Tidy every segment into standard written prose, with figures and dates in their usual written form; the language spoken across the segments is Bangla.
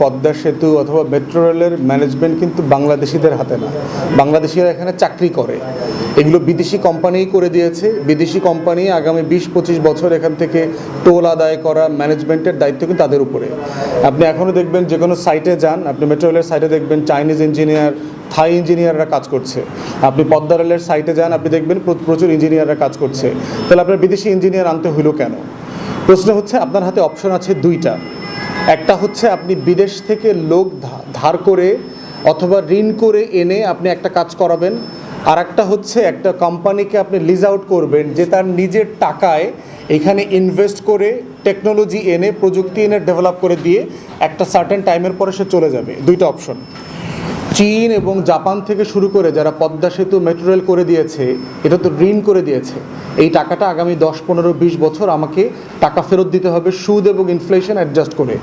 পদ্মা সেতু অথবা মেট্রো রেলের ম্যানেজমেন্ট কিন্তু বাংলাদেশিদের হাতে না। বাংলাদেশিরা এখানে চাকরি করে, এগুলো বিদেশি কোম্পানিই করে দিয়েছে। বিদেশি কোম্পানি আগামী 20-25 বছর এখান থেকে টোল আদায় করা, ম্যানেজমেন্টের দায়িত্ব কিন্তু তাদের উপরে। আপনি এখনও দেখবেন যে কোনো সাইটে যান, আপনি মেট্রো রেলের সাইটে দেখবেন চাইনিজ ইঞ্জিনিয়ার, থাই ইঞ্জিনিয়াররা কাজ করছে। আপনি পদ্মা রেলের সাইটে যান, আপনি দেখবেন প্রচুর ইঞ্জিনিয়াররা কাজ করছে। তাহলে আপনার বিদেশি ইঞ্জিনিয়ার আনতে হইল কেন? প্রশ্ন হচ্ছে আপনার হাতে অপশন আছে দুইটা। একটা হচ্ছে আপনি বিদেশ থেকে লোক ধার করে অথবা ঋণ করে এনে আপনি একটা কাজ করাবেন, আর একটা হচ্ছে একটা কোম্পানিকে আপনি লিজ আউট করবেন যে তার নিজের টাকায় এখানে ইনভেস্ট করে টেকনোলজি এনে প্রযুক্তি এনে ডেভেলপ করে দিয়ে একটা সার্টেন টাইমের পরে সে চলে যাবে। দুইটা অপশন। চীন এবং জাপান থেকে শুরু করে যারা পদ্মা সেতু মেট্রো রেল করে দিয়েছে, এটা তো ঋণ করে দিয়েছে। এই টাকাটা আগামী 10-15-20 বছর আমাকে টাকা ফেরত দিতে হবে সুদ এবং ইনফ্লেশন অ্যাডজাস্ট করে।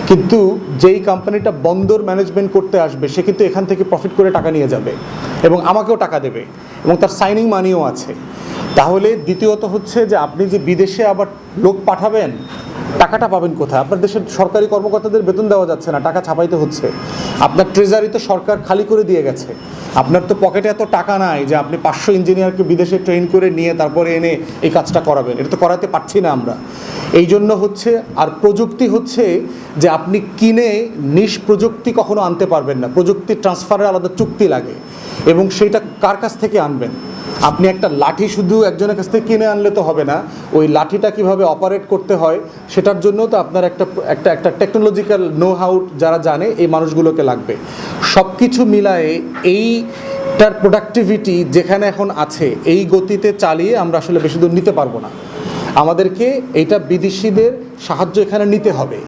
কিন্তু যেই কোম্পানিটা বন্দর ম্যানেজমেন্ট করতে আসবে সে কিন্তু এখান থেকে প্রফিট করে টাকা নিয়ে যাবে এবং আমাকেও টাকা দেবে এবং তার সাইনিং মানিও আছে। তাহলে দ্বিতীয়ত হচ্ছে যে আপনি যে বিদেশে আবার লোক পাঠাবেন, টাকাটা পাবেন কোথায়? আপনার দেশের সরকারি কর্মকর্তাদের বেতন দেওয়া যাচ্ছে না, টাকা ছাপাইতে হচ্ছে। আপনার ট্রেজারি তো সরকার খালি করে দিয়ে গেছে। আপনার তো পকেটে এত টাকা নাই যে আপনি 500 ইঞ্জিনিয়ারকে বিদেশে ট্রেন করে নিয়ে তারপরে এনে এই কাজটা করাবেন। এটা তো করাতে পারছি না আমরা। এই জন্য হচ্ছে, আর প্রযুক্তি হচ্ছে যে আপনি কিনে নিশ প্রযুক্তি কখনো আনতে পারবেন না। প্রযুক্তি ট্রান্সফারের আলাদা চুক্তি লাগে এবং সেইটা কার কাছ থেকে আনবেন? আপনি একটা লাঠি শুধু একজনের কাছ থেকে কিনে আনলে তো হবে না, ওই লাঠিটা কিভাবে অপারেট করতে হয় সেটার জন্য তো আপনার একটা টেকনোলজিক্যাল নো হাউ যারা জানে এই মানুষগুলোকে লাগবে। সব কিছু মিলায়ে এইটার প্রোডাক্টিভিটি যেখানে এখন আছে এই গতিতে চালিয়ে আমরা আসলে বেশি দূর নিতে পারবো না। আমাদেরকে এইটা বিদেশিদের সাহায্য এখানে নিতে হবে।